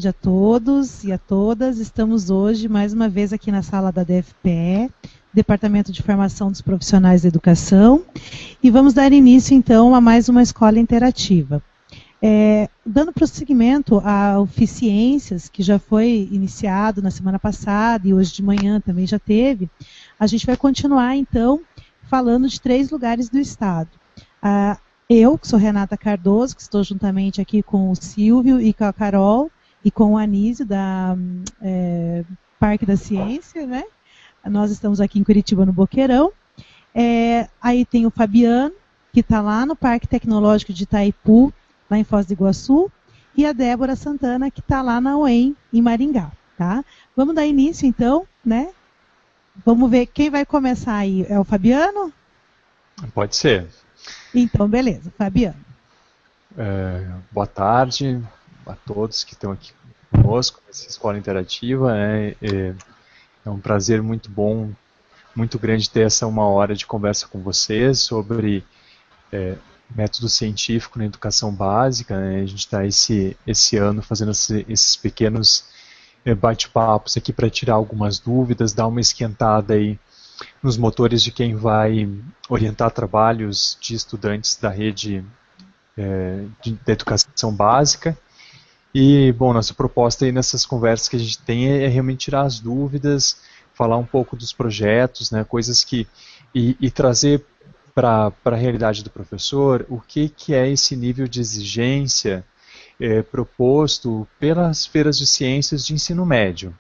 tarde a todos e a todas. Estamos hoje, mais uma vez, aqui na sala da DFPE, Departamento de Formação dos Profissionais da Educação, e vamos dar início, então, a mais uma escola interativa. Dando prosseguimento ao Ciências, que já foi iniciado na semana passada e hoje de manhã também já teve, a gente vai continuar, então, falando de 3 lugares do Estado. Eu, que sou Renata Cardoso, que estou juntamente aqui com o Silvio e com a Carol e com o Anísio, da Parque da Ciência, né? Nós estamos aqui em Curitiba, no Boqueirão. Aí tem o Fabiano, que está lá no Parque Tecnológico de Itaipu, lá em Foz do Iguaçu, e a Débora Santana, que está lá na UEM, em Maringá. Tá? Vamos dar início, então, né? Vamos ver quem vai começar aí. É o Fabiano? Pode ser. Então, beleza. Fabiano. Boa tarde a todos que estão aqui conosco nessa escola interativa. É um prazer muito bom, muito grande ter essa 1 hora de conversa com vocês sobre método científico na educação básica. Né? A gente está esse ano fazendo esses pequenos bate-papos aqui para tirar algumas dúvidas, dar uma esquentada aí nos motores de quem vai orientar trabalhos de estudantes da rede da educação básica. E, bom, nossa proposta aí nessas conversas que a gente tem é realmente tirar as dúvidas, falar um pouco dos projetos, né, coisas que... e trazer para a realidade do professor o que é esse nível de exigência proposto pelas feiras de ciências de ensino médio.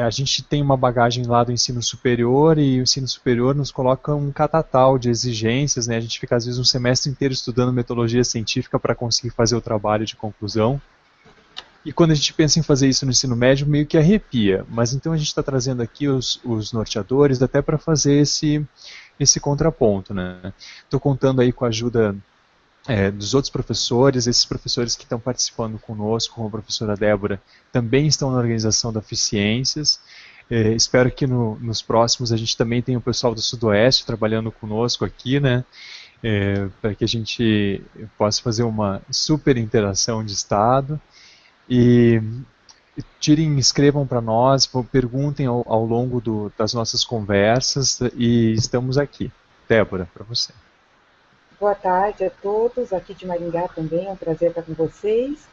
A gente tem uma bagagem lá do ensino superior e o ensino superior nos coloca um catatal de exigências, né? A gente fica às vezes um semestre inteiro estudando metodologia científica para conseguir fazer o trabalho de conclusão. E quando a gente pensa em fazer isso no ensino médio, meio que arrepia. Mas então a gente está trazendo aqui os norteadores até para fazer esse contraponto, né? Estou contando aí com a ajuda dos outros professores. Esses professores que estão participando conosco, como a professora Débora, também estão na organização da Ciências. Espero que nos próximos a gente também tenha o pessoal do Sudoeste trabalhando conosco aqui, né? Para que a gente possa fazer uma super interação de estado. E escrevam para nós, perguntem ao longo das nossas conversas, e estamos aqui. Débora, para você. Boa tarde a todos, aqui de Maringá também, é um prazer estar com vocês.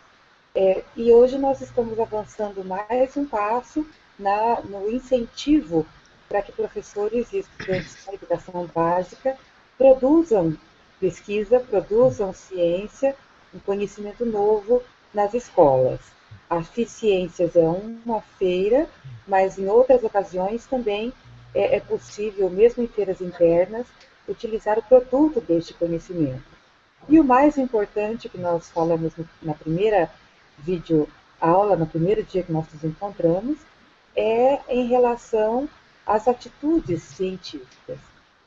E hoje nós estamos avançando mais um passo no incentivo para que professores e estudantes da educação básica produzam pesquisa, produzam ciência, um conhecimento novo nas escolas. A Ciências é uma feira, mas em outras ocasiões também é possível, mesmo em feiras internas, utilizar o produto deste conhecimento. E o mais importante que nós falamos na primeira videoaula, no primeiro dia que nós nos encontramos, é em relação às atitudes científicas.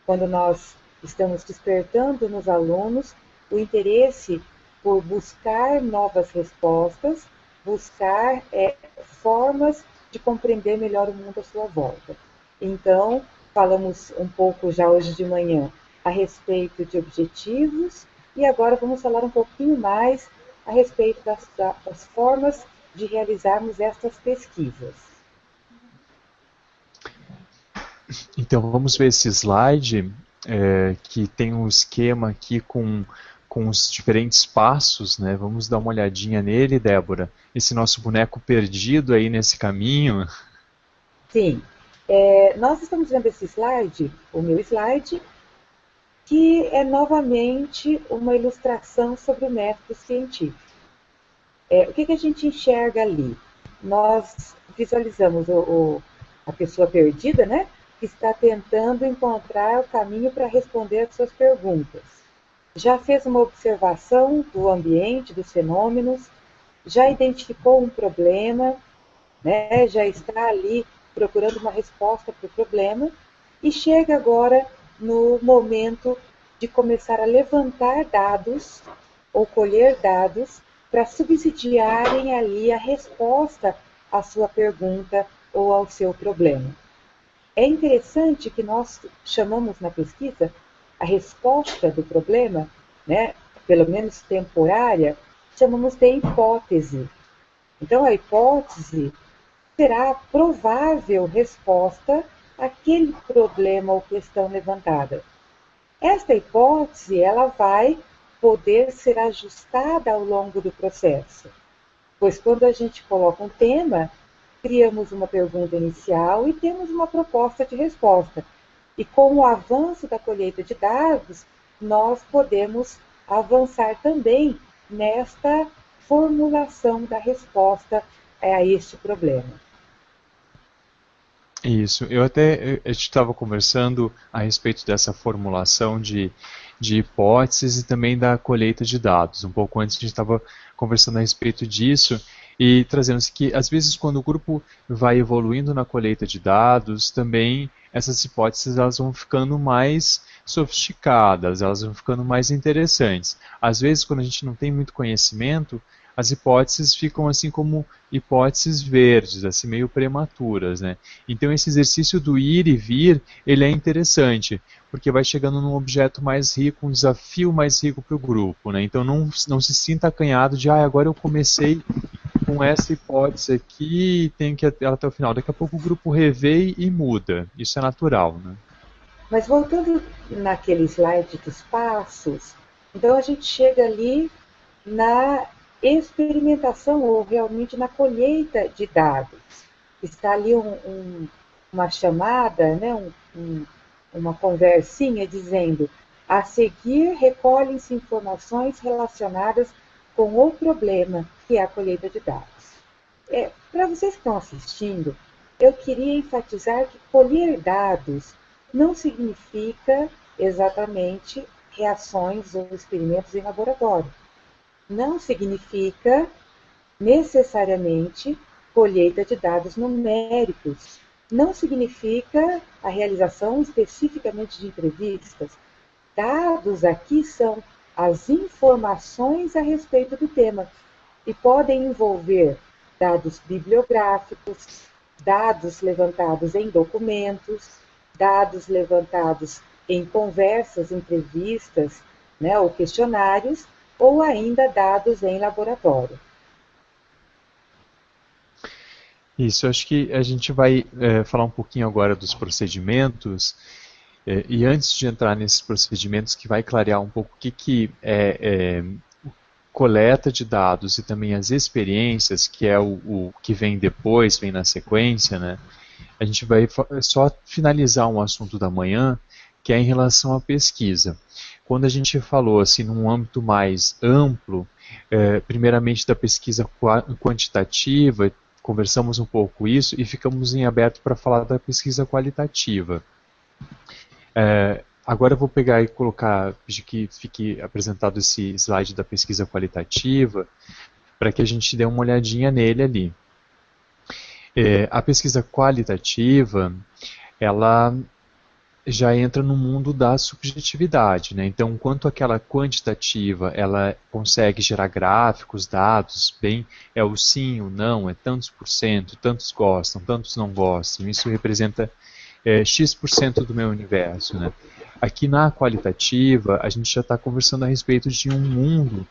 Quando nós estamos despertando nos alunos o interesse por buscar novas respostas, buscar formas de compreender melhor o mundo à sua volta. Então, falamos um pouco já hoje de manhã a respeito de objetivos e agora vamos falar um pouquinho mais a respeito das formas de realizarmos estas pesquisas. Então, vamos ver esse slide que tem um esquema aqui com os diferentes passos, né? Vamos dar uma olhadinha nele, Débora. Esse nosso boneco perdido aí nesse caminho. Sim. Nós estamos vendo esse slide, o meu slide, que é novamente uma ilustração sobre o método científico. O que a gente enxerga ali? Nós visualizamos a pessoa perdida, né, que está tentando encontrar o caminho para responder às suas perguntas. Já fez uma observação do ambiente, dos fenômenos, já identificou um problema, né, já está ali procurando uma resposta para o problema, e chega agora no momento de começar a levantar dados ou colher dados para subsidiarem ali a resposta à sua pergunta ou ao seu problema. É interessante que nós chamamos na pesquisa a resposta do problema, né, pelo menos temporária, chamamos de hipótese. Então, a hipótese será a provável resposta àquele problema ou questão levantada. Esta hipótese ela vai poder ser ajustada ao longo do processo, pois quando a gente coloca um tema, criamos uma pergunta inicial e temos uma proposta de resposta. E com o avanço da colheita de dados, nós podemos avançar também nesta formulação da resposta a este problema. Isso, a gente estava conversando a respeito dessa formulação de hipóteses e também da colheita de dados. Um pouco antes a gente estava conversando a respeito disso e trazendo que, às vezes, quando o grupo vai evoluindo na colheita de dados, também essas hipóteses elas vão ficando mais sofisticadas, elas vão ficando mais interessantes. Às vezes, quando a gente não tem muito conhecimento, as hipóteses ficam assim como hipóteses verdes, assim meio prematuras, né? Então esse exercício do ir e vir, ele é interessante, porque vai chegando num objeto mais rico, um desafio mais rico para o grupo, né? Então não se sinta acanhado de, agora eu comecei com essa hipótese aqui, tenho que ir ela até o final. Daqui a pouco o grupo revê e muda, isso é natural, né? Mas voltando naquele slide dos passos, então a gente chega ali na experimentação ou realmente na colheita de dados. Está ali uma chamada, né, uma conversinha dizendo: a seguir recolhem-se informações relacionadas com o problema, que é a colheita de dados. Para vocês que estão assistindo, eu queria enfatizar que colher dados não significa exatamente reações ou experimentos em laboratório. Não significa necessariamente colheita de dados numéricos. Não significa a realização especificamente de entrevistas. Dados aqui são as informações a respeito do tema e podem envolver dados bibliográficos, dados levantados em documentos, dados levantados em conversas, entrevistas, né, ou questionários, ou ainda dados em laboratório. Isso, acho que a gente vai falar um pouquinho agora dos procedimentos, e antes de entrar nesses procedimentos, que vai clarear um pouco o que é coleta de dados e também as experiências, que é o que vem depois, vem na sequência, né? A gente vai só finalizar um assunto da manhã, que é em relação à pesquisa. Quando a gente falou assim num âmbito mais amplo, primeiramente da pesquisa quantitativa, conversamos um pouco isso e ficamos em aberto para falar da pesquisa qualitativa. Agora eu vou pegar e pedir que fique apresentado esse slide da pesquisa qualitativa, para que a gente dê uma olhadinha nele ali. A pesquisa qualitativa, ela já entra no mundo da subjetividade, né? Então, enquanto aquela quantitativa, ela consegue gerar gráficos, dados, é o sim, o não, é tantos por cento, tantos gostam, tantos não gostam, isso representa X% do meu universo, né? Aqui na qualitativa, a gente já está conversando a respeito de um mundo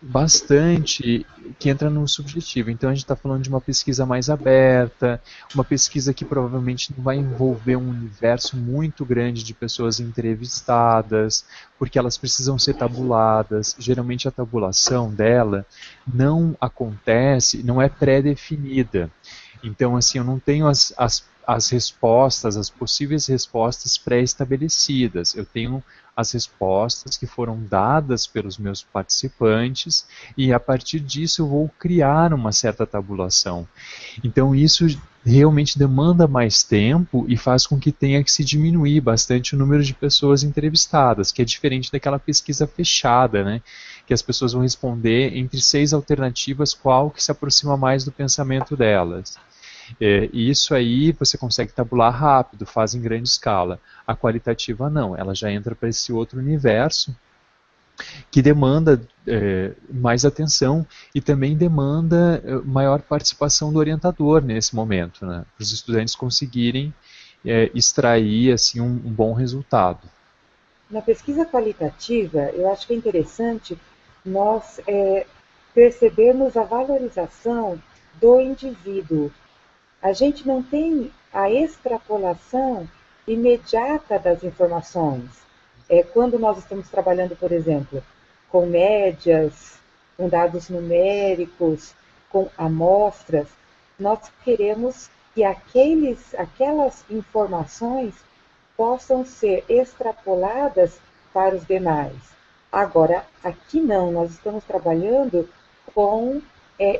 bastante que entra no subjetivo. Então a gente está falando de uma pesquisa mais aberta, uma pesquisa que provavelmente não vai envolver um universo muito grande de pessoas entrevistadas, porque elas precisam ser tabuladas. Geralmente a tabulação dela não acontece, não é pré-definida. Então assim, eu não tenho as respostas, as possíveis respostas pré-estabelecidas. Eu tenho as respostas que foram dadas pelos meus participantes e a partir disso eu vou criar uma certa tabulação. Então isso realmente demanda mais tempo e faz com que tenha que se diminuir bastante o número de pessoas entrevistadas, que é diferente daquela pesquisa fechada, né? Que as pessoas vão responder entre 6 alternativas qual que se aproxima mais do pensamento delas. E isso aí você consegue tabular rápido, faz em grande escala. A qualitativa não, ela já entra para esse outro universo que demanda mais atenção e também demanda maior participação do orientador nesse momento, né, para os estudantes conseguirem extrair assim, um bom resultado. Na pesquisa qualitativa, eu acho que é interessante nós percebermos a valorização do indivíduo. A gente não tem a extrapolação imediata das informações. Quando nós estamos trabalhando, por exemplo, com médias, com dados numéricos, com amostras, nós queremos que aquelas informações possam ser extrapoladas para os demais. Agora, aqui não, nós estamos trabalhando com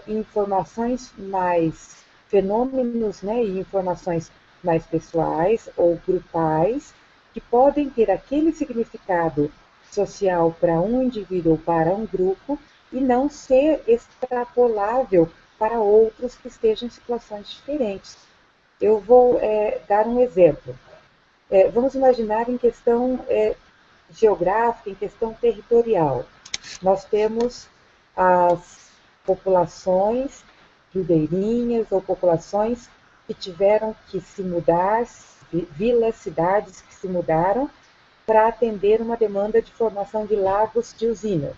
informações mais, fenômenos, né, e informações mais pessoais ou grupais, que podem ter aquele significado social para um indivíduo ou para um grupo e não ser extrapolável para outros que estejam em situações diferentes. Eu vou dar um exemplo. Vamos imaginar em questão geográfica, em questão territorial. Nós temos as populações ribeirinhas ou populações que tiveram que se mudar, vilas, cidades que se mudaram para atender uma demanda de formação de lagos de usinas.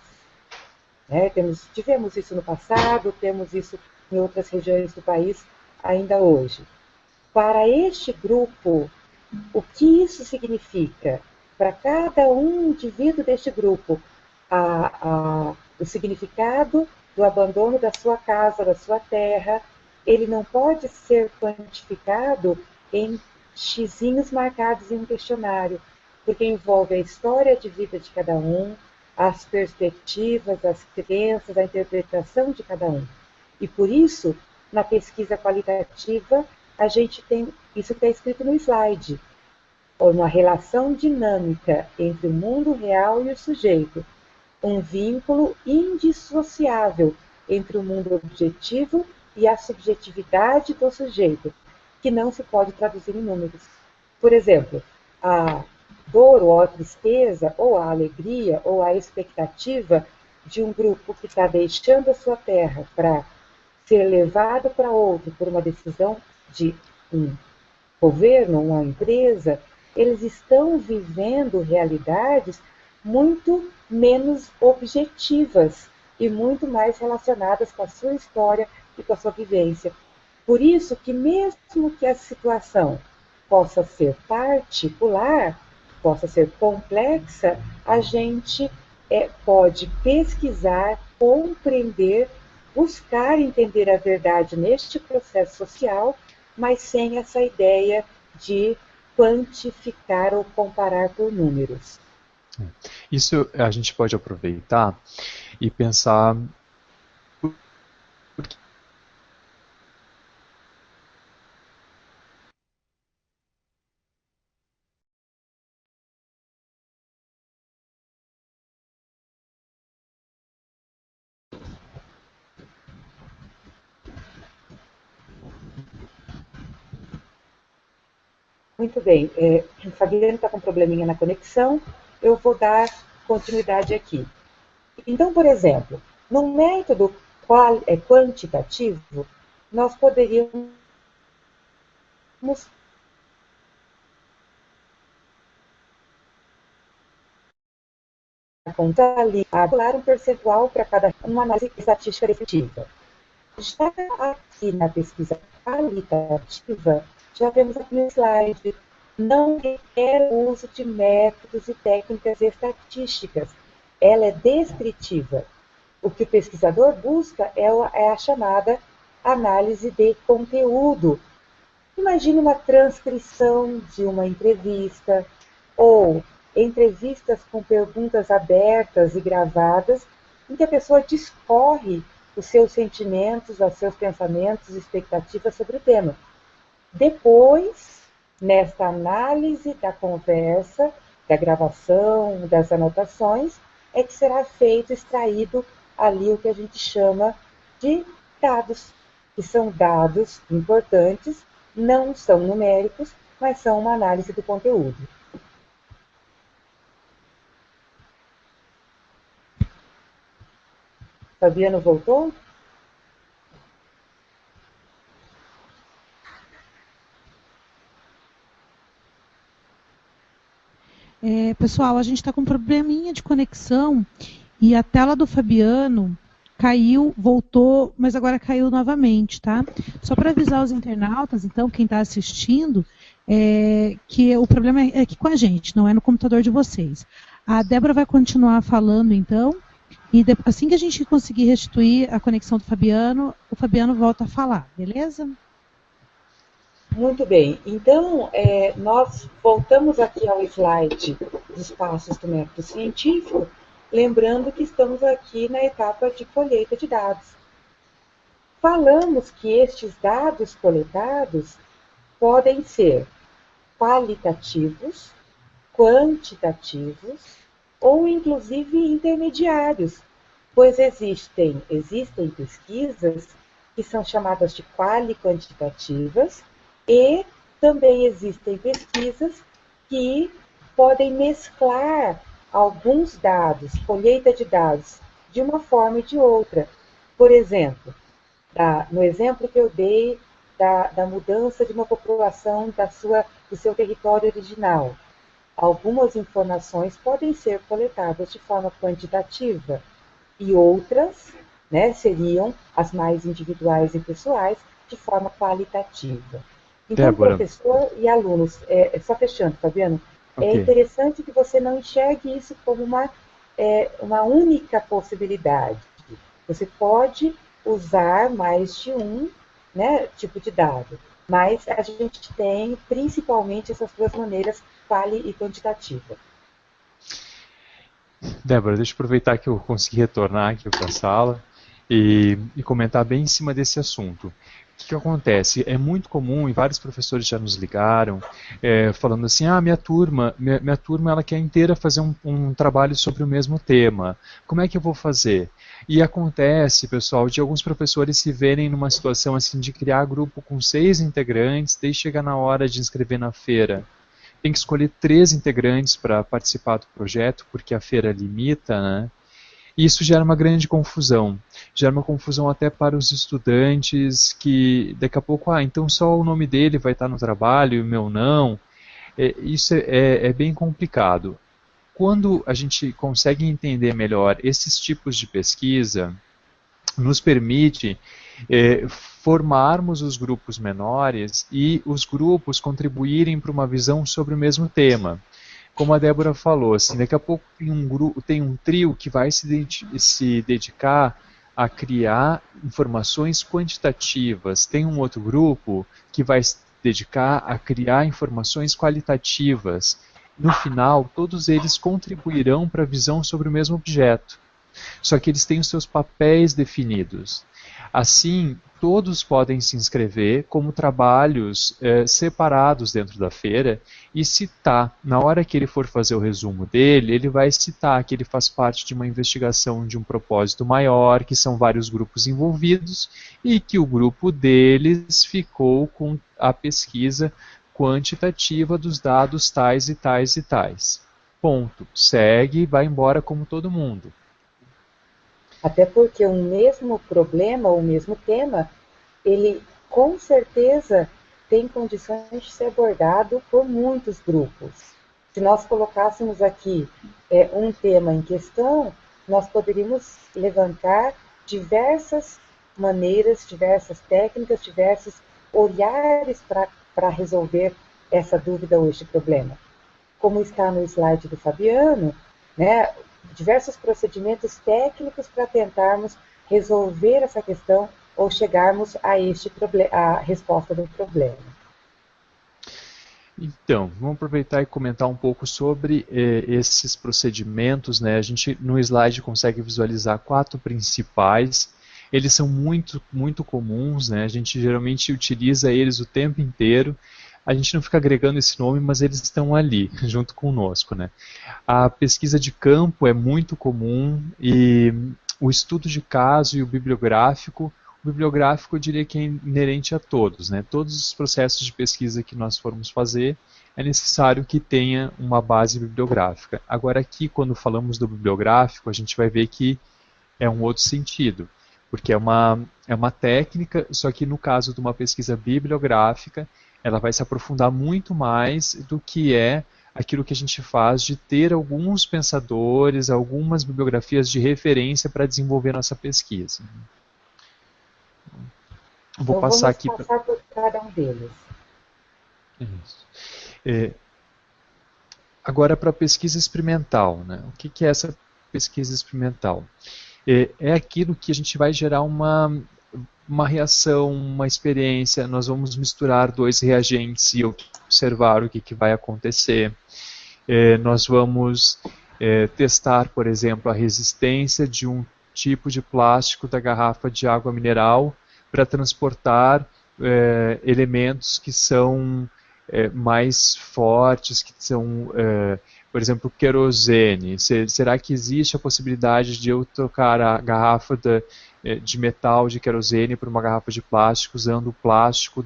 Tivemos isso no passado, temos isso em outras regiões do país ainda hoje. Para este grupo, o que isso significa? Para cada indivíduo deste grupo, o significado do abandono da sua casa, da sua terra, ele não pode ser quantificado em xizinhos marcados em um questionário, porque envolve a história de vida de cada um, as perspectivas, as crenças, a interpretação de cada um. E por isso, na pesquisa qualitativa, a gente tem isso que está escrito no slide, uma relação dinâmica entre o mundo real e o sujeito, um vínculo indissociável entre o mundo objetivo e a subjetividade do sujeito, que não se pode traduzir em números. Por exemplo, a dor ou a tristeza, ou a alegria, ou a expectativa de um grupo que está deixando a sua terra para ser levado para outro por uma decisão de um governo, uma empresa, eles estão vivendo realidades muito menos objetivas e muito mais relacionadas com a sua história e com a sua vivência. Por isso que mesmo que a situação possa ser particular, possa ser complexa, a gente pode pesquisar, compreender, buscar entender a verdade neste processo social, mas sem essa ideia de quantificar ou comparar por números. Isso a gente pode aproveitar e pensar Muito bem, Fabiano está com um probleminha na conexão, eu vou dar continuidade aqui. Então, por exemplo, no método quantitativo, nós poderíamos calcular um percentual para cada uma análise estatística definitiva. Já aqui na pesquisa qualitativa, já vemos aqui no slide, não requer o uso de métodos e técnicas estatísticas. Ela é descritiva. O que o pesquisador busca é a chamada análise de conteúdo. Imagine uma transcrição de uma entrevista ou entrevistas com perguntas abertas e gravadas, em que a pessoa discorre os seus sentimentos, os seus pensamentos, expectativas sobre o tema. Depois, nesta análise da conversa, da gravação, das anotações, é que será feito, extraído ali o que a gente chama de dados, que são dados importantes, não são numéricos, mas são uma análise do conteúdo. Fabiano voltou? Pessoal, a gente está com um probleminha de conexão e a tela do Fabiano caiu, voltou, mas agora caiu novamente, tá? Só para avisar os internautas, então, quem está assistindo, que o problema é aqui com a gente, não é no computador de vocês. A Débora vai continuar falando, então, e assim que a gente conseguir restituir a conexão do Fabiano, o Fabiano volta a falar, beleza? Muito bem. Então, nós voltamos aqui ao slide dos passos do método científico, lembrando que estamos aqui na etapa de colheita de dados. Falamos que estes dados coletados podem ser qualitativos, quantitativos ou inclusive intermediários, pois existem pesquisas que são chamadas de quali-quantitativas e também existem pesquisas que podem mesclar alguns dados, colheita de dados, de uma forma e de outra. Por exemplo, no exemplo que eu dei da mudança de uma população do seu território original, algumas informações podem ser coletadas de forma quantitativa e outras, né, seriam as mais individuais e pessoais, de forma qualitativa. Então, Débora. Professor e alunos, só fechando, Fabiano, Okay. É interessante que você não enxergue isso como uma única possibilidade. Você pode usar mais de um, né, tipo de dado, mas a gente tem principalmente essas duas maneiras, quali e quantitativa. Débora, deixa eu aproveitar que eu consegui retornar aqui para a sala e comentar bem em cima desse assunto. O que acontece? É muito comum, e vários professores já nos ligaram, falando assim, minha turma ela quer inteira fazer um trabalho sobre o mesmo tema. Como é que eu vou fazer? E acontece, pessoal, de alguns professores se verem numa situação assim de criar grupo com 6 integrantes, daí chega na hora de inscrever na feira. Tem que escolher 3 integrantes para participar do projeto, porque a feira limita, né? E isso gera uma grande confusão. Gera uma confusão até para os estudantes que daqui a pouco, então só o nome dele vai estar no trabalho e o meu não. Isso é bem complicado. Quando a gente consegue entender melhor esses tipos de pesquisa, nos permite formarmos os grupos menores e os grupos contribuírem para uma visão sobre o mesmo tema. Como a Débora falou, assim, daqui a pouco tem um trio que vai se dedicar a criar informações quantitativas. Tem um outro grupo que vai se dedicar a criar informações qualitativas. No final, todos eles contribuirão para a visão sobre o mesmo objeto. Só que eles têm os seus papéis definidos. Assim, todos podem se inscrever como trabalhos separados dentro da feira e citar, na hora que ele for fazer o resumo dele, ele vai citar que ele faz parte de uma investigação de um propósito maior, que são vários grupos envolvidos e que o grupo deles ficou com a pesquisa quantitativa dos dados tais e tais e tais. Ponto. Segue e vai embora como todo mundo. Até porque o mesmo problema, o mesmo tema, ele com certeza tem condições de ser abordado por muitos grupos. Se nós colocássemos aqui um tema em questão, nós poderíamos levantar diversas maneiras, diversas técnicas, diversos olhares para resolver essa dúvida ou este problema. Como está no slide do Fabiano, né, diversos procedimentos técnicos para tentarmos resolver essa questão ou chegarmos a resposta do problema. Então, vamos aproveitar e comentar um pouco sobre esses procedimentos, né? A gente no slide consegue visualizar 4 principais. Eles são muito, muito comuns, né? A gente geralmente utiliza eles o tempo inteiro. A gente não fica agregando esse nome, mas eles estão ali, junto conosco, né? A pesquisa de campo é muito comum e o estudo de caso e o bibliográfico eu diria que é inerente a todos, né? Todos os processos de pesquisa que nós formos fazer, é necessário que tenha uma base bibliográfica. Agora aqui, quando falamos do bibliográfico, a gente vai ver que é um outro sentido, porque é uma técnica, só que no caso de uma pesquisa bibliográfica, ela vai se aprofundar muito mais do que é aquilo que a gente faz de ter alguns pensadores, algumas bibliografias de referência para desenvolver nossa pesquisa. Vou Então passar vamos aqui. passar por cada um deles. Isso. Agora, para a pesquisa experimental, né? O que é essa pesquisa experimental? É aquilo que a gente vai gerar uma reação, uma experiência, nós vamos misturar dois reagentes e observar o que vai acontecer. Nós vamos testar, por exemplo, a resistência de um tipo de plástico da garrafa de água mineral para transportar elementos que são mais fortes, que são, por exemplo, querosene. Será que existe a possibilidade de eu trocar a garrafa de metal de querosene por uma garrafa de plástico usando o plástico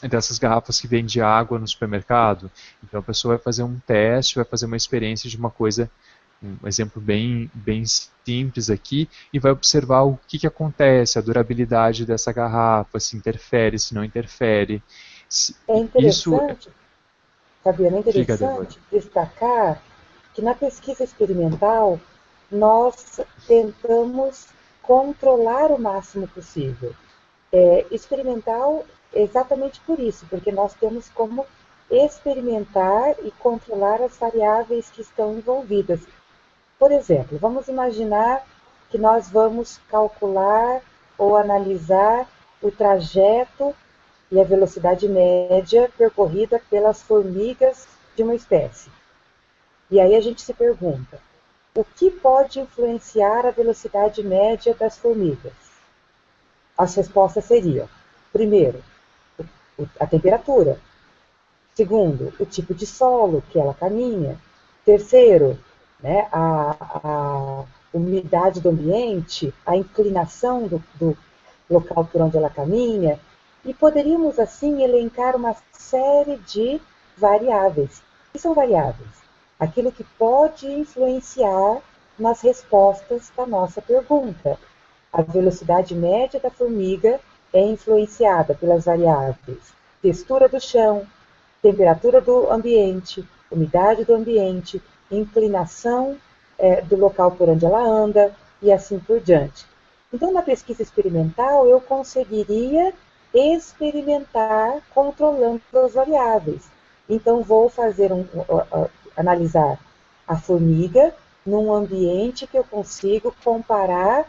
dessas garrafas que vêm de água no supermercado? Então a pessoa vai fazer um teste, vai fazer uma experiência de uma coisa, um exemplo bem simples aqui, e vai observar o que acontece, a durabilidade dessa garrafa, se interfere, se não interfere. É interessante, Fabiana, é interessante destacar que na pesquisa experimental nós tentamos controlar o máximo possível. Experimental exatamente por isso, porque nós temos como experimentar e controlar as variáveis que estão envolvidas. Por exemplo, vamos imaginar que nós vamos calcular ou analisar o trajeto e a velocidade média percorrida pelas formigas de uma espécie. E aí a gente se pergunta, o que pode influenciar a velocidade média das formigas? As respostas seriam, primeiro, a temperatura. Segundo, o tipo de solo que ela caminha. Terceiro, né, a umidade do ambiente, a inclinação do local por onde ela caminha. E poderíamos, assim, elencar uma série de variáveis. O que são variáveis? Aquilo que pode influenciar nas respostas da nossa pergunta. A velocidade média da formiga é influenciada pelas variáveis textura do chão, temperatura do ambiente, umidade do ambiente, inclinação do local por onde ela anda e assim por diante. Então, na pesquisa experimental, eu conseguiria experimentar controlando as variáveis. Então, vou fazer analisar a formiga num ambiente que eu consigo comparar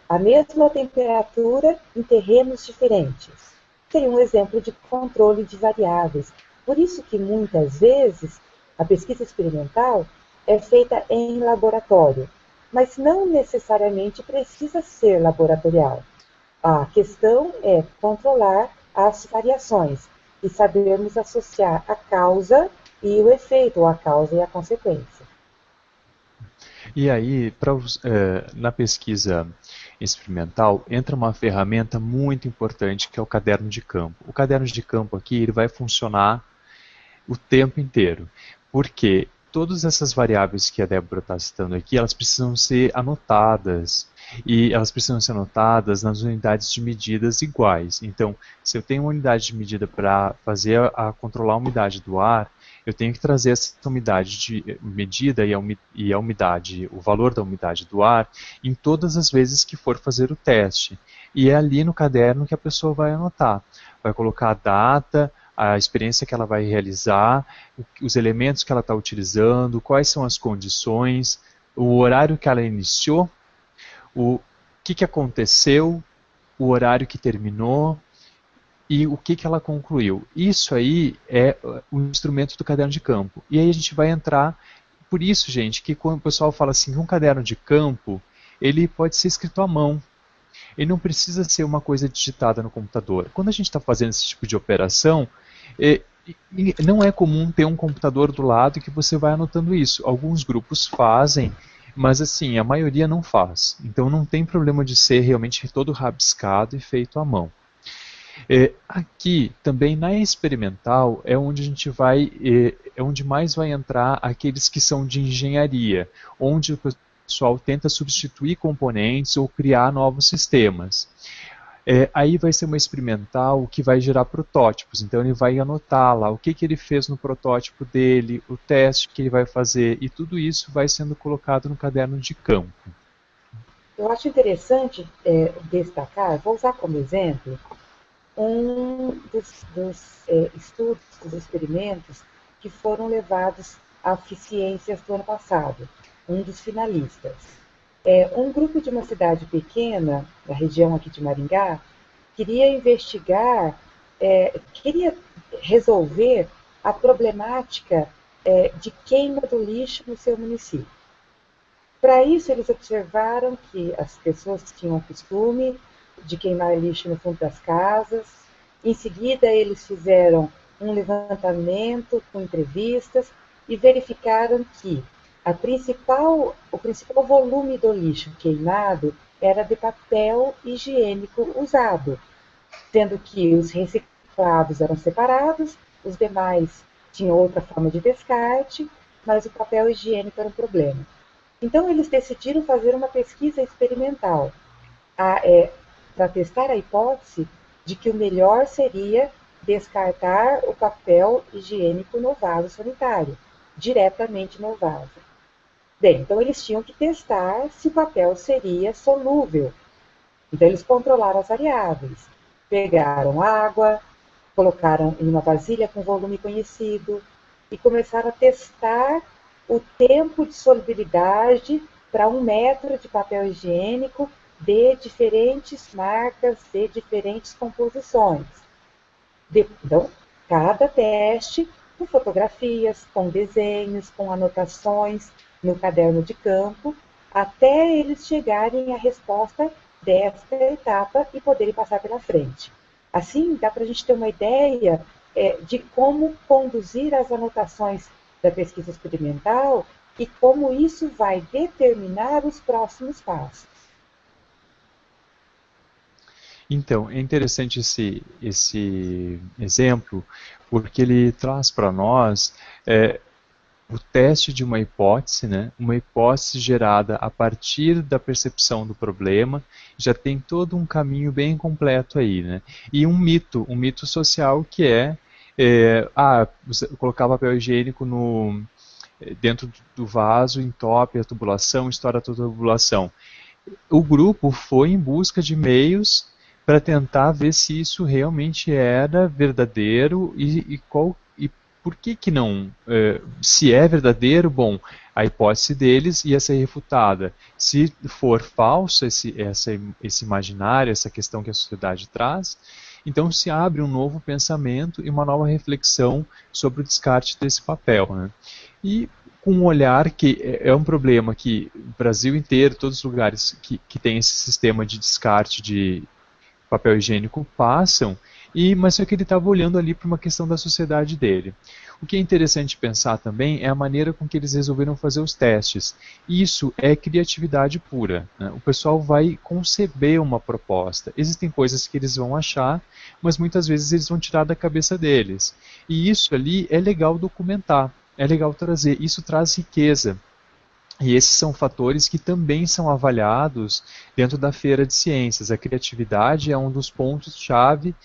a mesma temperatura em terrenos diferentes. Seria um exemplo de controle de variáveis. Por isso que, muitas vezes, a pesquisa experimental é feita em laboratório, mas não necessariamente precisa ser laboratorial. A questão é controlar as variações e sabermos associar a causa e o efeito, ou a causa e a consequência. E aí, na pesquisa experimental, entra uma ferramenta muito importante que é o caderno de campo. O caderno de campo aqui ele vai funcionar o tempo inteiro, porque todas essas variáveis que a Débora está citando aqui, elas precisam ser anotadas, e elas precisam ser anotadas nas unidades de medidas iguais. Então, se eu tenho uma unidade de medida para controlar a umidade do ar, eu tenho que trazer essa umidade de medida e a umidade, o valor da umidade do ar, em todas as vezes que for fazer o teste. E é ali no caderno que a pessoa vai anotar. Vai colocar a data, a experiência que ela vai realizar, os elementos que ela está utilizando, quais são as condições, o horário que ela iniciou, o que aconteceu, o horário que terminou e o que ela concluiu. Isso aí é o instrumento do caderno de campo. E aí a gente vai entrar, por isso, gente, que quando o pessoal fala assim, que um caderno de campo, ele pode ser escrito à mão. Ele não precisa ser uma coisa digitada no computador. Quando a gente está fazendo esse tipo de operação, não é comum ter um computador do lado que você vai anotando isso. Alguns grupos fazem, mas assim, a maioria não faz. Então não tem problema de ser realmente todo rabiscado e feito à mão. Aqui, também na experimental, é onde a gente é onde mais vai entrar aqueles que são de engenharia, onde o pessoal tenta substituir componentes ou criar novos sistemas. Aí vai ser uma experimental que vai gerar protótipos, então ele vai anotar lá o que ele fez no protótipo dele, o teste que ele vai fazer, e tudo isso vai sendo colocado no caderno de campo. Eu acho interessante destacar, vou usar como exemplo, um dos estudos, dos experimentos que foram levados à Ciências do ano passado, um dos finalistas. Um grupo de uma cidade pequena, da região aqui de Maringá, queria investigar, queria resolver a problemática de queima do lixo no seu município. Para isso, eles observaram que as pessoas tinham o costume de queimar lixo no fundo das casas. Em seguida, eles fizeram um levantamento com entrevistas e verificaram que o principal volume do lixo queimado era de papel higiênico usado, sendo que os reciclados eram separados, os demais tinham outra forma de descarte, mas o papel higiênico era um problema. Então, eles decidiram fazer uma pesquisa experimental para testar a hipótese de que o melhor seria descartar o papel higiênico no vaso sanitário, diretamente no vaso. Bem, então eles tinham que testar se o papel seria solúvel. Então, eles controlaram as variáveis. Pegaram água, colocaram em uma vasilha com volume conhecido e começaram a testar o tempo de solubilidade para 1 metro de papel higiênico de diferentes marcas, de diferentes composições. Então, cada teste com fotografias, com desenhos, com anotações no caderno de campo, até eles chegarem à resposta desta etapa e poderem passar pela frente. Assim, dá para a gente ter uma ideia de como conduzir as anotações da pesquisa experimental e como isso vai determinar os próximos passos. Então, é interessante esse exemplo, porque ele traz para nós o teste de uma hipótese, né? Uma hipótese gerada a partir da percepção do problema, já tem todo um caminho bem completo aí, né? E um mito social que você colocar papel higiênico dentro do vaso, entope a tubulação, estoura toda a tubulação. O grupo foi em busca de meios para tentar ver se isso realmente era verdadeiro e por que não? Se é verdadeiro, bom, a hipótese deles ia ser refutada. Se for falso esse imaginário, essa questão que a sociedade traz, então se abre um novo pensamento e uma nova reflexão sobre o descarte desse papel, né? E com um olhar que é um problema que o Brasil inteiro, todos os lugares que tem esse sistema de descarte de papel higiênico passam, mas só que ele estava olhando ali para uma questão da sociedade dele. O que é interessante pensar também é a maneira com que eles resolveram fazer os testes. Isso é criatividade pura, né? O pessoal vai conceber uma proposta. Existem coisas que eles vão achar, mas muitas vezes eles vão tirar da cabeça deles. E isso ali é legal documentar, é legal trazer. Isso traz riqueza. E esses são fatores que também são avaliados dentro da feira de ciências. A criatividade é um dos pontos-chave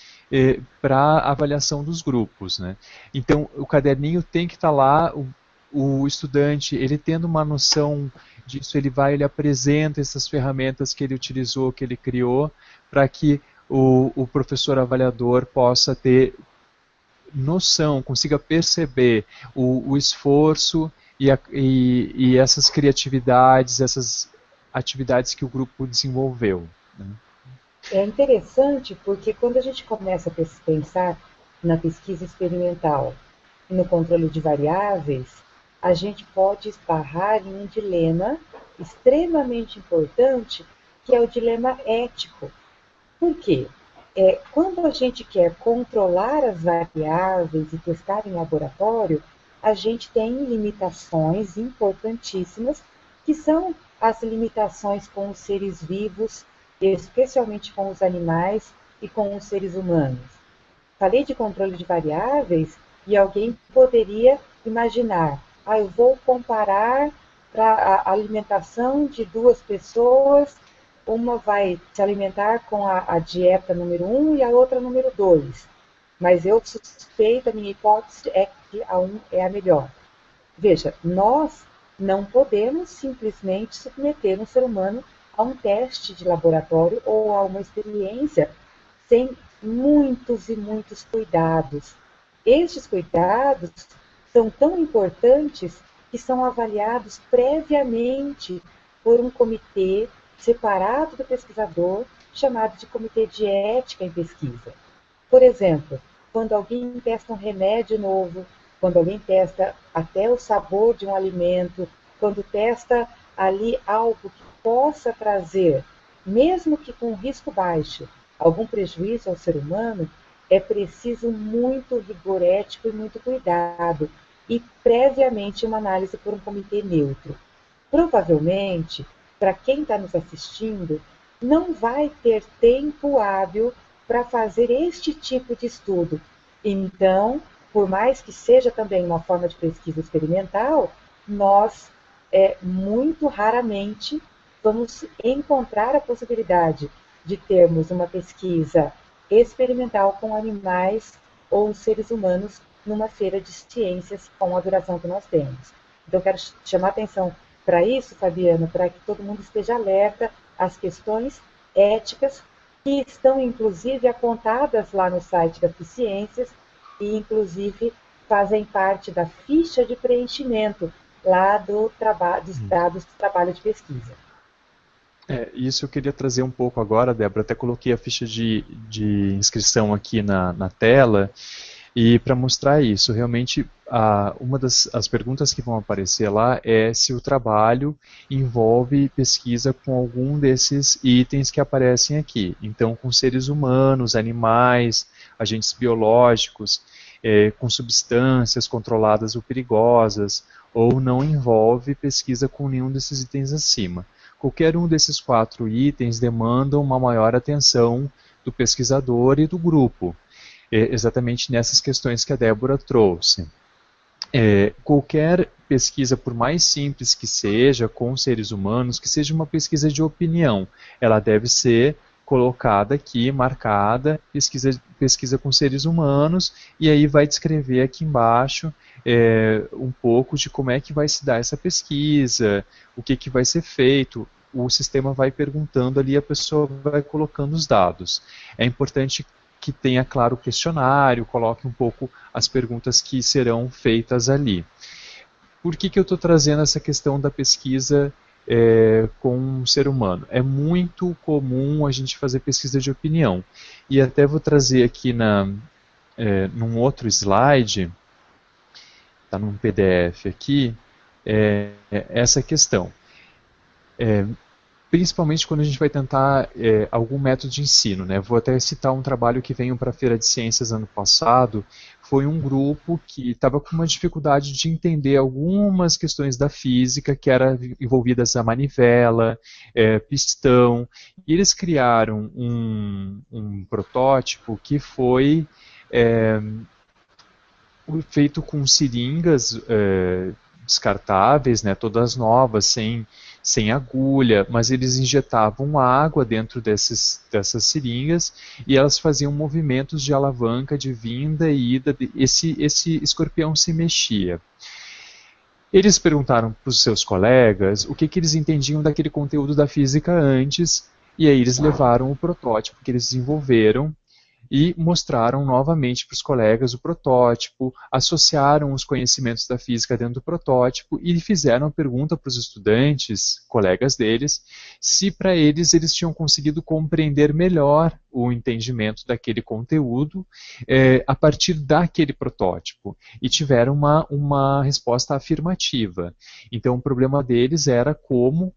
para a avaliação dos grupos, né? Então, o caderninho tem que estar lá, o estudante, ele tendo uma noção disso, ele apresenta essas ferramentas que ele utilizou, que ele criou, para que o professor avaliador possa ter noção, consiga perceber o esforço e essas criatividades, essas atividades que o grupo desenvolveu, né? É interessante porque quando a gente começa a pensar na pesquisa experimental e no controle de variáveis, a gente pode esbarrar em um dilema extremamente importante, que é o dilema ético. Por quê? Quando a gente quer controlar as variáveis e testar em laboratório, a gente tem limitações importantíssimas, que são as limitações com os seres vivos, especialmente com os animais e com os seres humanos. Falei de controle de variáveis e alguém poderia imaginar, eu vou comparar para a alimentação de 2 pessoas uma vai se alimentar com a dieta número 1 e a outra número 2. Mas eu suspeito, a minha hipótese é que a 1 é a melhor. Veja, nós não podemos simplesmente submeter um ser humano a um teste de laboratório ou a uma experiência sem muitos e muitos cuidados. Estes cuidados são tão importantes que são avaliados previamente por um comitê separado do pesquisador, chamado de Comitê de Ética em Pesquisa. Por exemplo, quando alguém testa um remédio novo, quando alguém testa até o sabor de um alimento, quando testa ali algo que possa trazer, mesmo que com risco baixo, algum prejuízo ao ser humano, é preciso muito rigor ético e muito cuidado, e previamente uma análise por um comitê neutro. Provavelmente, para quem está nos assistindo, não vai ter tempo hábil para fazer este tipo de estudo. Então, por mais que seja também uma forma de pesquisa experimental, nós muito raramente vamos encontrar a possibilidade de termos uma pesquisa experimental com animais ou seres humanos numa feira de ciências com a duração que nós temos. Então, quero chamar a atenção para isso, Fabiana, para que todo mundo esteja alerta às questões éticas que estão, inclusive, apontadas lá no site da Ciências e, inclusive, fazem parte da ficha de preenchimento lá dos dados do trabalho de pesquisa. Isso eu queria trazer um pouco agora, Débora. Até coloquei a ficha de inscrição aqui na tela. E para mostrar isso, realmente, uma das perguntas que vão aparecer lá é se o trabalho envolve pesquisa com algum desses itens que aparecem aqui. Então, com seres humanos, animais, agentes biológicos, com substâncias controladas ou perigosas, ou não envolve pesquisa com nenhum desses itens acima. Qualquer um desses 4 itens demanda uma maior atenção do pesquisador e do grupo. Exatamente nessas questões que a Débora trouxe. Qualquer pesquisa, por mais simples que seja, com seres humanos, que seja uma pesquisa de opinião, ela deve ser colocada aqui, marcada, pesquisa com seres humanos, e aí vai descrever aqui embaixo um pouco de como é que vai se dar essa pesquisa, o que vai ser feito. O sistema vai perguntando ali, a pessoa vai colocando os dados. É importante que tenha claro o questionário, coloque um pouco as perguntas que serão feitas ali. Por que eu estou trazendo essa questão da pesquisa com um ser humano? É muito comum a gente fazer pesquisa de opinião. E até vou trazer aqui num outro slide, está num PDF aqui, essa questão. Principalmente quando a gente vai tentar algum método de ensino, né? Vou até citar um trabalho que veio para a Feira de Ciências ano passado. Foi um grupo que estava com uma dificuldade de entender algumas questões da física que eram envolvidas a manivela, pistão, e eles criaram um protótipo que foi feito com seringas descartáveis, né, todas novas, sem agulha, mas eles injetavam água dentro dessas seringas e elas faziam movimentos de alavanca de vinda e ida. Esse escorpião se mexia. Eles perguntaram para os seus colegas o que eles entendiam daquele conteúdo da física antes, e aí eles levaram o protótipo que eles desenvolveram e mostraram novamente para os colegas o protótipo, associaram os conhecimentos da física dentro do protótipo e fizeram a pergunta para os estudantes, colegas deles, se para eles tinham conseguido compreender melhor o entendimento daquele conteúdo a partir daquele protótipo. E tiveram uma resposta afirmativa. Então o problema deles era como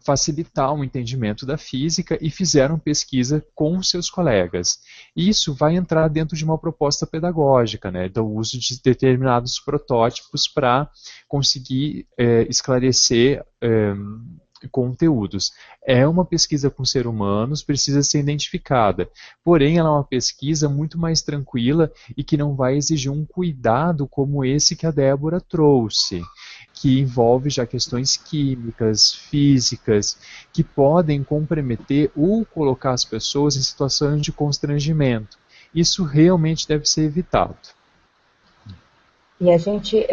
facilitar o entendimento da física e fizeram pesquisa com seus colegas. Isso vai entrar dentro de uma proposta pedagógica, né, do uso de determinados protótipos para conseguir esclarecer conteúdos. É uma pesquisa com seres humanos, precisa ser identificada. Porém, ela é uma pesquisa muito mais tranquila e que não vai exigir um cuidado como esse que a Débora trouxe, que envolve já questões químicas, físicas, que podem comprometer ou colocar as pessoas em situações de constrangimento. Isso realmente deve ser evitado. E a gente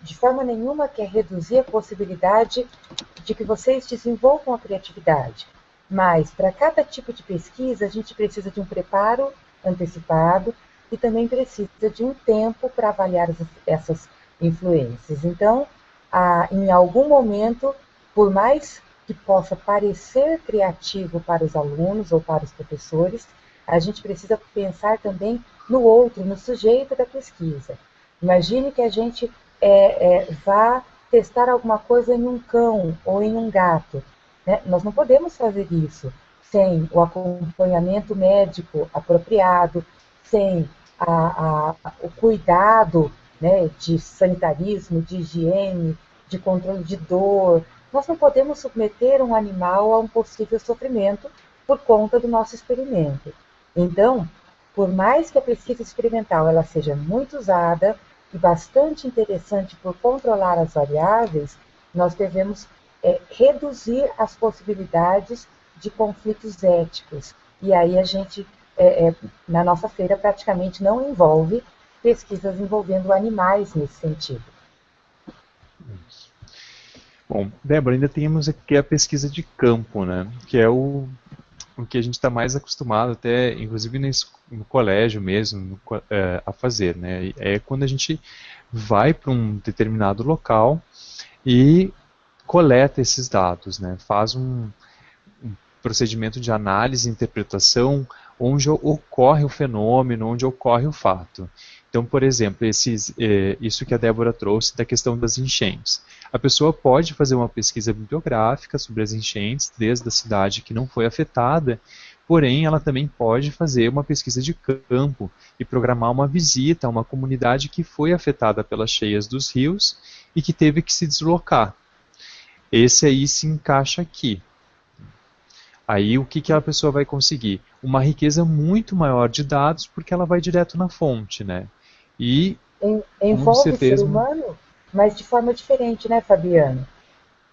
de forma nenhuma quer reduzir a possibilidade de que vocês desenvolvam a criatividade. Mas, para cada tipo de pesquisa, a gente precisa de um preparo antecipado e também precisa de um tempo para avaliar essas influências. Então, em algum momento, por mais que possa parecer criativo para os alunos ou para os professores, a gente precisa pensar também no outro, no sujeito da pesquisa. Imagine que a gente vá testar alguma coisa em um cão ou em um gato. Né? Nós não podemos fazer isso sem o acompanhamento médico apropriado, sem o cuidado, né, de sanitarismo, de higiene, de controle de dor. Nós não podemos submeter um animal a um possível sofrimento por conta do nosso experimento. Então, por mais que a pesquisa experimental ela seja muito usada e bastante interessante por controlar as variáveis, nós devemos reduzir as possibilidades de conflitos éticos. E aí a gente, na nossa feira, praticamente não envolve pesquisas envolvendo animais nesse sentido. Bom, Débora, ainda temos aqui a pesquisa de campo, né? Que é o que a gente está mais acostumado, até inclusive no colégio mesmo, a fazer, né? É quando a gente vai para um determinado local e coleta esses dados, né? Faz um procedimento de análise e interpretação onde ocorre o fenômeno, onde ocorre o fato. Então, por exemplo, isso que a Débora trouxe da questão das enchentes. A pessoa pode fazer uma pesquisa bibliográfica sobre as enchentes desde a cidade que não foi afetada, porém ela também pode fazer uma pesquisa de campo e programar uma visita a uma comunidade que foi afetada pelas cheias dos rios e que teve que se deslocar. Esse aí se encaixa aqui. Aí o que a pessoa vai conseguir? Uma riqueza muito maior de dados, porque ela vai direto na fonte, né? E envolve o ser humano, mas de forma diferente, né, Fabiano?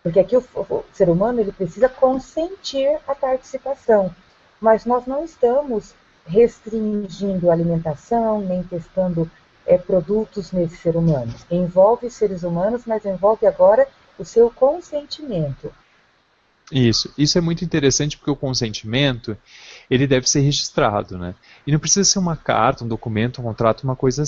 Porque aqui o ser humano ele precisa consentir a participação, mas nós não estamos restringindo a alimentação, nem testando produtos nesse ser humano. Envolve os seres humanos, mas envolve agora o seu consentimento. Isso é muito interessante porque o consentimento, ele deve ser registrado, né? E não precisa ser uma carta, um documento, um contrato, uma coisa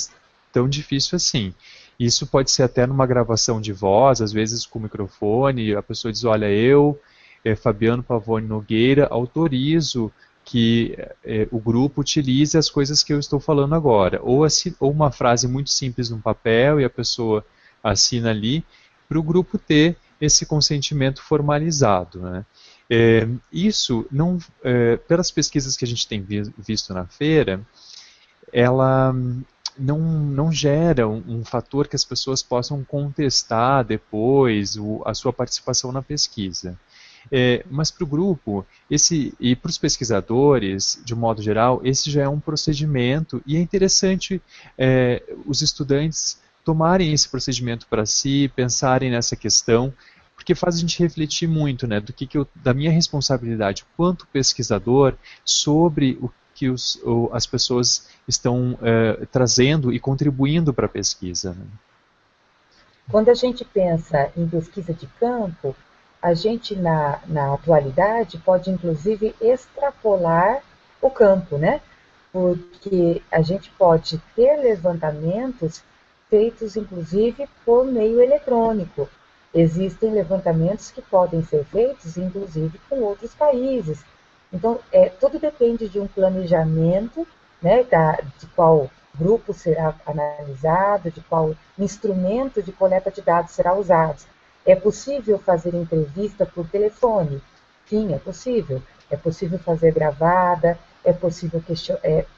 tão difícil assim. Isso pode ser até numa gravação de voz, às vezes com microfone, a pessoa diz, olha, eu, Fabiano Pavone Nogueira, autorizo que o grupo utilize as coisas que eu estou falando agora. Ou uma frase muito simples num papel e a pessoa assina ali, para o grupo ter esse consentimento formalizado, né? Isso, pelas pesquisas que a gente tem visto na feira, ela não gera um fator que as pessoas possam contestar depois a sua participação na pesquisa. Mas para o grupo, e para os pesquisadores, de um modo geral, esse já é um procedimento, e é interessante os estudantes tomarem esse procedimento para si, pensarem nessa questão, porque faz a gente refletir muito, né, da minha responsabilidade quanto pesquisador sobre o que as pessoas estão trazendo e contribuindo para a pesquisa. Né? Quando a gente pensa em pesquisa de campo, a gente na atualidade pode inclusive extrapolar o campo, né? Porque a gente pode ter levantamentos feitos inclusive por meio eletrônico. Existem levantamentos que podem ser feitos inclusive com outros países. Então, tudo depende de um planejamento, né, de qual grupo será analisado, de qual instrumento de coleta de dados será usado. É possível fazer entrevista por telefone? Sim, é possível. É possível fazer gravada, é possível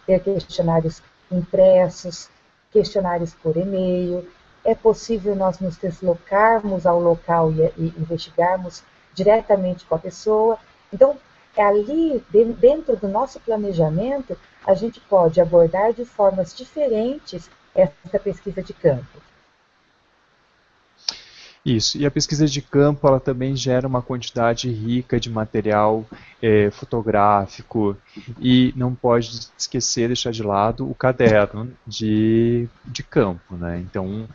ter questionários impressos, questionários por e-mail, é possível nós nos deslocarmos ao local e investigarmos diretamente com a pessoa. Então, ali, dentro do nosso planejamento, a gente pode abordar de formas diferentes essa pesquisa de campo. Isso, e a pesquisa de campo ela também gera uma quantidade rica de material fotográfico e não pode esquecer, deixar de lado o caderno de campo, né? Então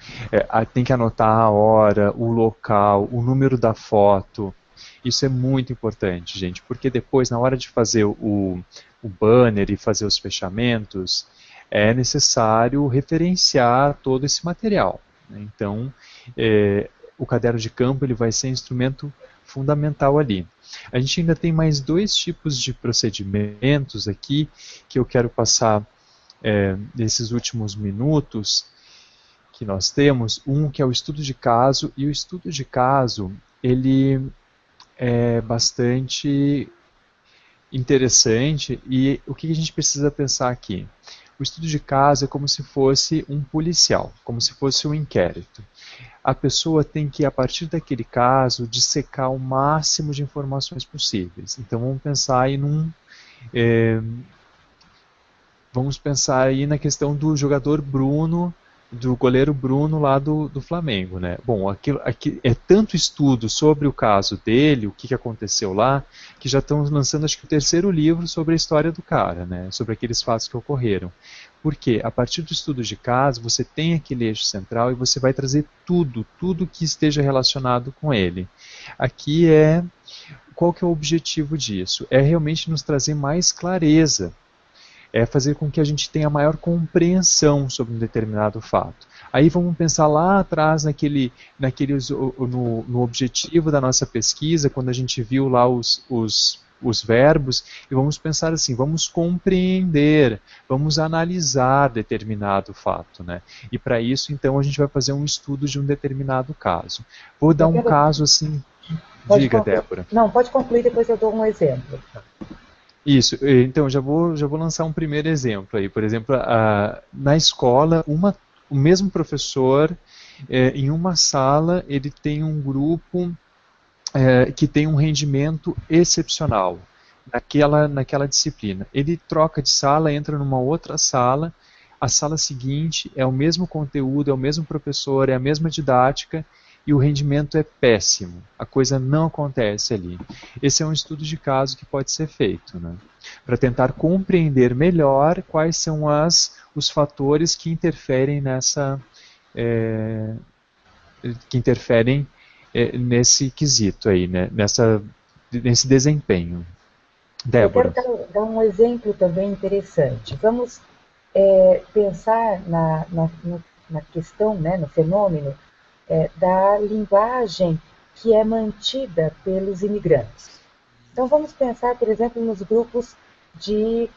tem que anotar a hora, o local, o número da foto. Isso é muito importante, gente, porque depois, na hora de fazer o banner e fazer os fechamentos, é necessário referenciar todo esse material, né? Então, o caderno de campo ele vai ser instrumento fundamental ali. A gente ainda tem mais dois tipos de procedimentos aqui que eu quero passar nesses últimos minutos que nós temos. Um que é o estudo de caso, e o estudo de caso ele é bastante interessante, e o que a gente precisa pensar aqui? O estudo de caso é como se fosse um policial, como se fosse um inquérito. A pessoa tem que, a partir daquele caso, dissecar o máximo de informações possíveis. Então vamos pensar aí vamos pensar aí na questão do jogador Bruno, do goleiro Bruno lá do Flamengo, né? Bom, aqui é tanto estudo sobre o caso dele, o que aconteceu lá, que já estão lançando acho que o terceiro livro sobre a história do cara, né? Sobre aqueles fatos que ocorreram. Porque a partir do estudo de caso, você tem aquele eixo central e você vai trazer tudo que esteja relacionado com ele. Aqui qual que é o objetivo disso? É realmente nos trazer mais clareza, é fazer com que a gente tenha maior compreensão sobre um determinado fato. Aí vamos pensar lá atrás no objetivo da nossa pesquisa, quando a gente viu lá os verbos, e vamos pensar assim, vamos compreender, vamos analisar determinado fato, né? E para isso, então, a gente vai fazer um estudo de um determinado caso. Vou dar um caso assim... Diga, Débora. Não, pode concluir, depois eu dou um exemplo. Isso, então já vou lançar um primeiro exemplo aí. Por exemplo, na escola, o mesmo professor, em uma sala, ele tem um grupo que tem um rendimento excepcional naquela disciplina. Ele troca de sala, entra numa outra sala, a sala seguinte é o mesmo conteúdo, é o mesmo professor, é a mesma didática, e o rendimento é péssimo. A coisa não acontece ali. Esse é um estudo de caso que pode ser feito, né? Para tentar compreender melhor quais são os fatores que interferem nesse quesito aí, né? Nesse desempenho. Débora. Eu quero dar um exemplo também interessante. Vamos pensar na questão, né, no fenômeno da linguagem que é mantida pelos imigrantes. Então vamos pensar, por exemplo, nos grupos de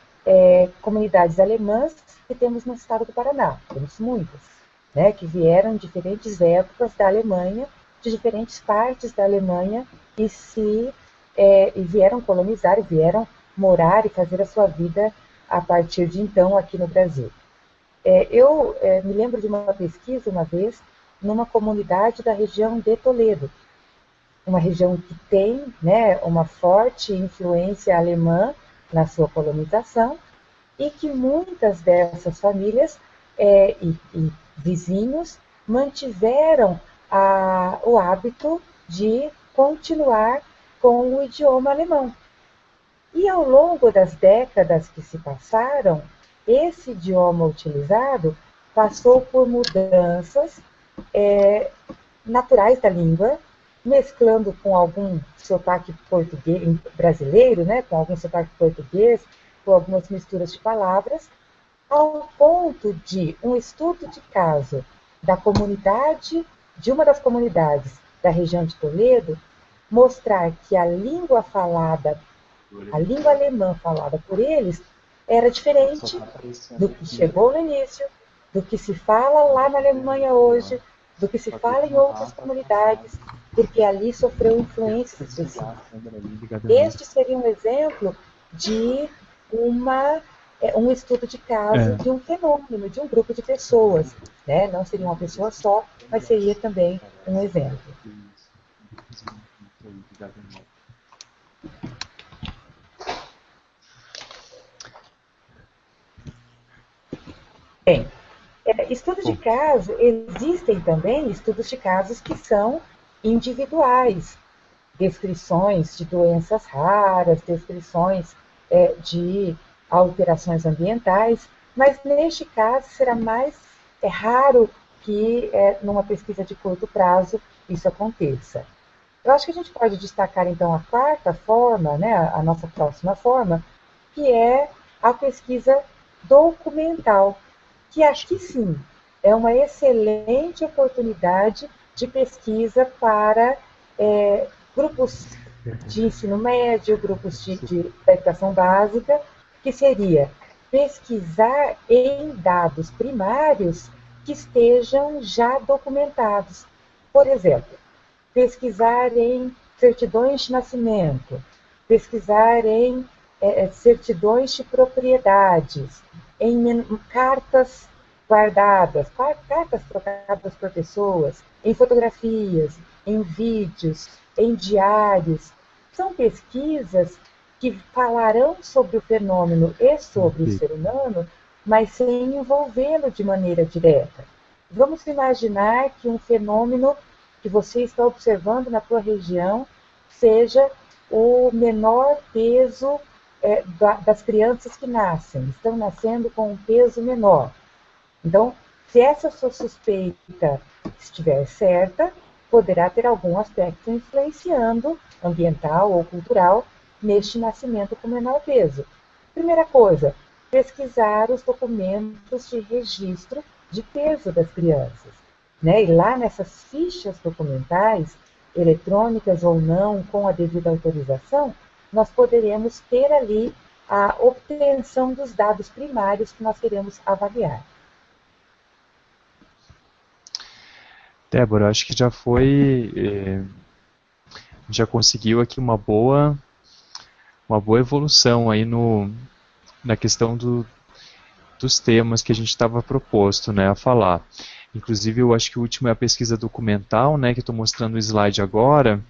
comunidades alemãs que temos no estado do Paraná. Temos muitas, né, que vieram em diferentes épocas da Alemanha, de diferentes partes da Alemanha, e vieram colonizar, e vieram morar e fazer a sua vida a partir de então aqui no Brasil. Eu me lembro de uma pesquisa uma vez numa comunidade da região de Toledo, uma região que tem, né, uma forte influência alemã na sua colonização, e que muitas dessas famílias e vizinhos mantiveram o hábito de continuar com o idioma alemão. E ao longo das décadas que se passaram, esse idioma utilizado passou por mudanças naturais da língua, mesclando com algum sotaque português brasileiro, né, com algum sotaque português, com algumas misturas de palavras, ao ponto de um estudo de caso da comunidade, de uma das comunidades da região de Toledo, mostrar que a língua alemã falada por eles, era diferente do que chegou no início, do que se fala lá na Alemanha hoje, do que se fala em outras comunidades, porque ali sofreu influências específicas. Este seria um exemplo de um estudo de caso de um fenômeno, de um grupo de pessoas, né? Não seria uma pessoa só, mas seria também um exemplo. Bem, estudos de caso, existem também estudos de casos que são individuais, descrições de doenças raras, descrições de alterações ambientais, mas neste caso será mais raro que numa pesquisa de curto prazo isso aconteça. Eu acho que a gente pode destacar então a quarta forma, né, a nossa próxima forma, que é a pesquisa documental, que aqui sim é uma excelente oportunidade de pesquisa para grupos de ensino médio, grupos da educação básica, que seria pesquisar em dados primários que estejam já documentados. Por exemplo, pesquisar em certidões de nascimento, pesquisar em certidões de propriedades, em cartas guardadas, cartas trocadas por pessoas, em fotografias, em vídeos, em diários. São pesquisas que falarão sobre o fenômeno e sobre o ser humano, mas sem envolvê-lo de maneira direta. Vamos imaginar que um fenômeno que você está observando na tua região seja o menor peso das crianças que nascem, estão nascendo com um peso menor. Então, se essa sua suspeita estiver certa, poderá ter algum aspecto influenciando, ambiental ou cultural, neste nascimento com menor peso. Primeira coisa, pesquisar os documentos de registro de peso das crianças. Né? E lá nessas fichas documentais, eletrônicas ou não, com a devida autorização, nós poderemos ter ali a obtenção dos dados primários que nós queremos avaliar. Débora, acho que já conseguiu aqui uma boa evolução aí na questão dos temas que a gente estava proposto, né, a falar. Inclusive, eu acho que o último é a pesquisa documental, né, que estou mostrando o slide agora.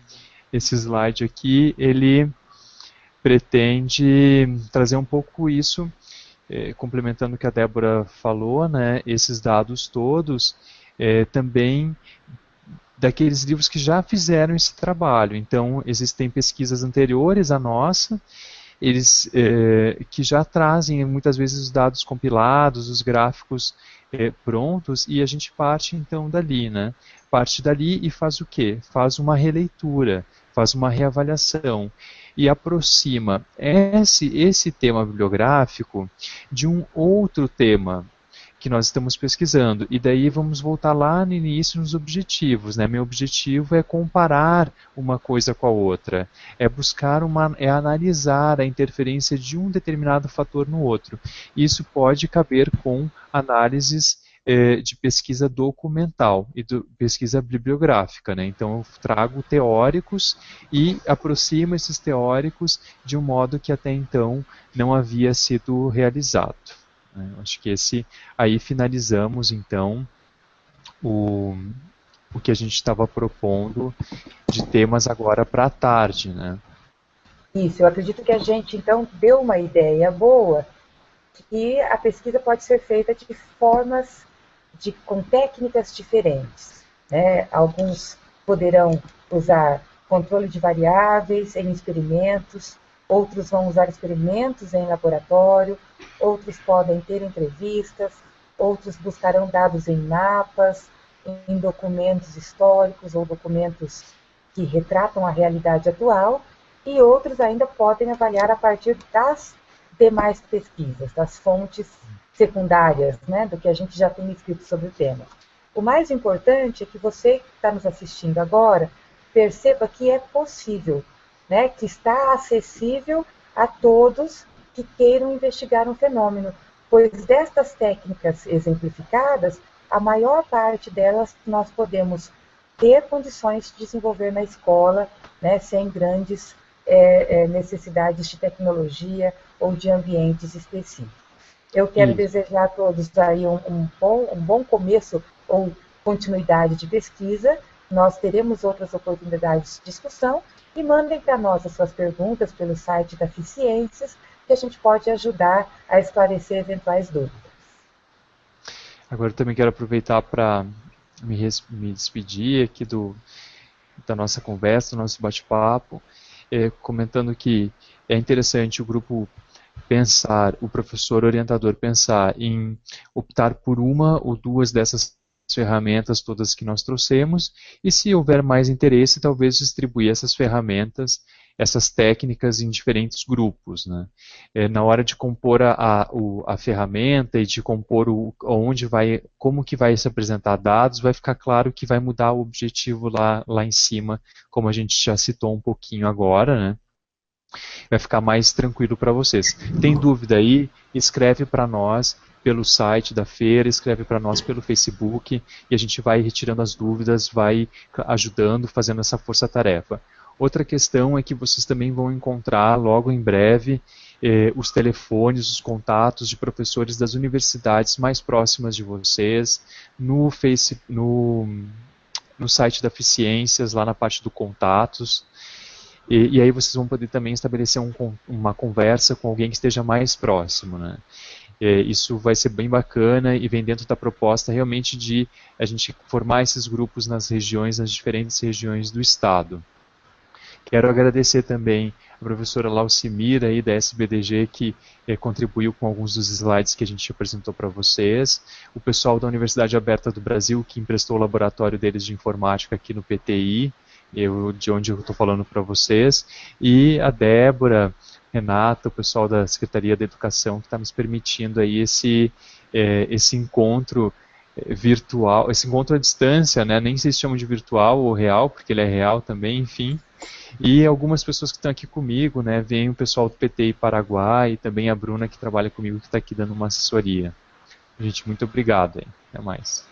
Esse slide aqui, ele pretende trazer um pouco isso, complementando o que a Débora falou, né, esses dados todos, também daqueles livros que já fizeram esse trabalho. Então, existem pesquisas anteriores à nossa, eles que já trazem muitas vezes os dados compilados, os gráficos prontos, e a gente parte então dali, né? Parte dali e faz o quê? Faz uma releitura, faz uma reavaliação e aproxima esse tema bibliográfico de um outro tema que nós estamos pesquisando. E daí vamos voltar lá no início nos objetivos, né? Meu objetivo é comparar uma coisa com a outra, é buscar é analisar a interferência de um determinado fator no outro. Isso pode caber com análises de pesquisa documental e pesquisa bibliográfica, né? Então eu trago teóricos e aproximo esses teóricos de um modo que até então não havia sido realizado. Acho que aí finalizamos então o que a gente estava propondo de temas agora para a tarde, né? Isso, eu acredito que a gente então deu uma ideia boa que a pesquisa pode ser feita de formas, com técnicas diferentes, né? Alguns poderão usar controle de variáveis em experimentos, outros vão usar experimentos em laboratório, outros podem ter entrevistas, outros buscarão dados em mapas, em documentos históricos ou documentos que retratam a realidade atual, e outros ainda podem avaliar a partir das demais pesquisas, das fontes secundárias, né, do que a gente já tem escrito sobre o tema. O mais importante é que você que está nos assistindo agora perceba que é possível, né, que está acessível a todos que queiram investigar um fenômeno, pois destas técnicas exemplificadas, a maior parte delas nós podemos ter condições de desenvolver na escola, né, sem grandes necessidades de tecnologia ou de ambientes específicos. Eu quero desejar a todos aí um bom começo ou continuidade de pesquisa. Nós teremos outras oportunidades de discussão e mandem para nós as suas perguntas pelo site da Ficiências, que a gente pode ajudar a esclarecer eventuais dúvidas. Agora eu também quero aproveitar para me despedir aqui do da nossa conversa, do nosso bate-papo, comentando que é interessante o grupo pensar, o professor orientador pensar em optar por uma ou duas dessas ferramentas todas que nós trouxemos, e se houver mais interesse, talvez distribuir essas ferramentas, essas técnicas em diferentes grupos, né? Na hora de compor a ferramenta e de compor onde vai, como que vai se apresentar dados, vai ficar claro que vai mudar o objetivo lá em cima, como a gente já citou um pouquinho agora, né? Vai ficar mais tranquilo para vocês. Tem dúvida aí? Escreve para nós pelo site da feira, escreve para nós pelo Facebook e a gente vai retirando as dúvidas, vai ajudando, fazendo essa força-tarefa. Outra questão é que vocês também vão encontrar logo em breve os telefones, os contatos de professores das universidades mais próximas de vocês no site da Eficiências, lá na parte do contatos. E aí vocês vão poder também estabelecer uma conversa com alguém que esteja mais próximo, né? Isso vai ser bem bacana e vem dentro da proposta realmente de a gente formar esses grupos nas diferentes regiões do estado. Quero agradecer também a professora Laucimira aí da SBDG que contribuiu com alguns dos slides que a gente apresentou para vocês, o pessoal da Universidade Aberta do Brasil que emprestou o laboratório deles de informática aqui no PTI, de onde eu estou falando para vocês, e a Débora, Renata, o pessoal da Secretaria da Educação que está nos permitindo aí esse encontro virtual, esse encontro à distância, né? Nem sei se chama de virtual ou real, porque ele é real também, enfim. E algumas pessoas que estão aqui comigo, né? Vem o pessoal do PTI Paraguai e também a Bruna que trabalha comigo que está aqui dando uma assessoria. Gente, muito obrigado. Hein? Até mais.